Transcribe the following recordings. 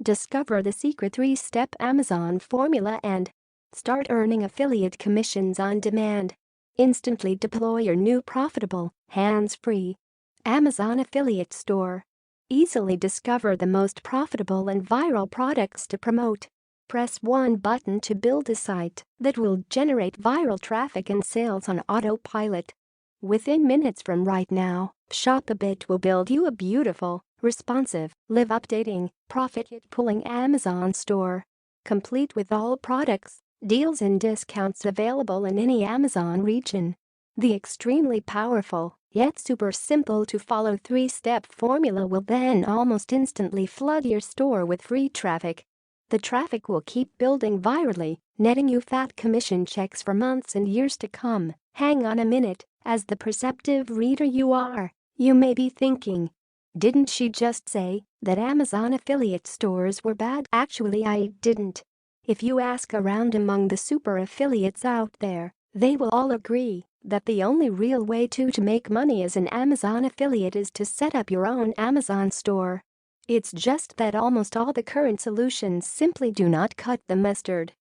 Discover the secret 3-step Amazon formula and start earning affiliate commissions on demand. Instantly deploy your new profitable, hands-free Amazon affiliate store. Easily discover the most profitable and viral products to promote. Press one button to build a site that will generate viral traffic and sales on autopilot. Within minutes from right now, ShopABot will build you a beautiful, responsive, live-updating, profit-pulling Amazon store. Complete with all products, deals and discounts available in any Amazon region. The extremely powerful, yet super simple to follow 3-step formula will then almost instantly flood your store with free traffic. The traffic will keep building virally, netting you fat commission checks for months and years to come. Hang on a minute, as the perceptive reader you are, you may be thinking, didn't she just say that Amazon affiliate stores were bad? Actually, I didn't. If you ask around among the super affiliates out there, they will all agree that the only real way to make money as an Amazon affiliate is to set up your own Amazon store. It's just that almost all the current solutions simply do not cut the mustard.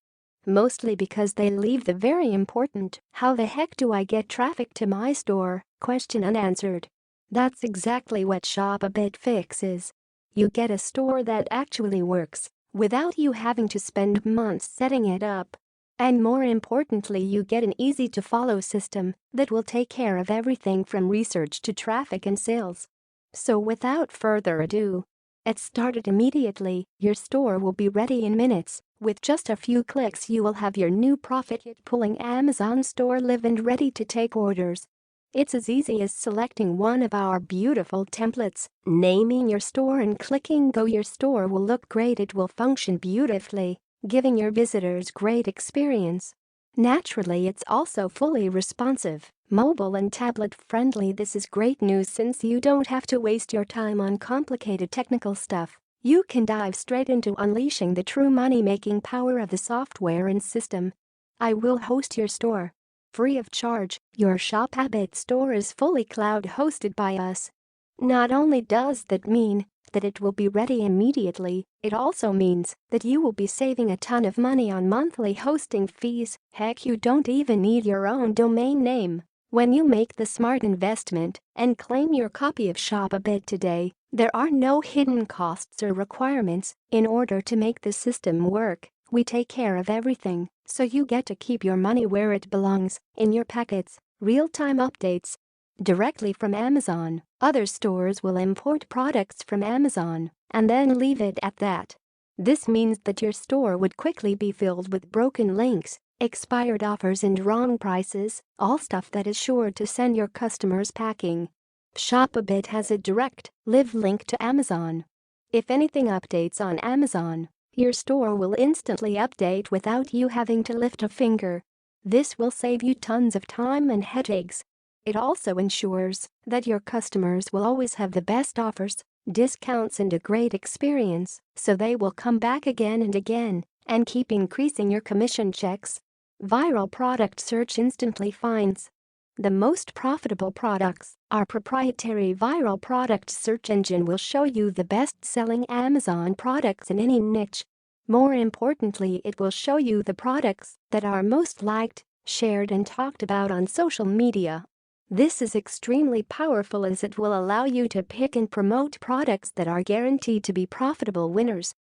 Mostly because they leave the very important "how the heck do I get traffic to my store?" question unanswered. That's exactly what ShopABot fixes. You get a store that actually works, without you having to spend months setting it up. And more importantly, you get an easy-to-follow system that will take care of everything from research to traffic and sales. So without further ado, get started immediately. Your store will be ready in minutes. With just a few clicks you will have your new profit-pulling Amazon store live and ready to take orders. It's as easy as selecting one of our beautiful templates, naming your store and clicking go. Your store will look great, it will function beautifully, giving your visitors great experience. Naturally, it's also fully responsive, mobile and tablet friendly. This is great news since you don't have to waste your time on complicated technical stuff. You can dive straight into unleashing the true money-making power of the software and system. I will host your store free of charge. Your ShopABot store is fully cloud hosted by us. Not only does that mean that it will be ready immediately, it also means that you will be saving a ton of money on monthly hosting fees. Heck, you don't even need your own domain name. When you make the smart investment and claim your copy of ShopABot today, there are no hidden costs or requirements. In order to make the system work, we take care of everything, so you get to keep your money where it belongs, in your pockets. Real-time updates directly from Amazon. Other stores will import products from Amazon and then leave it at that. This means that your store would quickly be filled with broken links, expired offers and wrong prices, all stuff that is sure to send your customers packing. ShopABot has a direct, live link to Amazon. If anything updates on Amazon, your store will instantly update without you having to lift a finger. This will save you tons of time and headaches. It also ensures that your customers will always have the best offers, discounts and a great experience, so they will come back again and again and keep increasing your commission checks. Viral product search instantly finds the most profitable products. Our proprietary viral product search engine will show you the best-selling Amazon products in any niche. More importantly, it will show you the products that are most liked, shared and talked about on social media. This is extremely powerful as it will allow you to pick and promote products that are guaranteed to be profitable winners.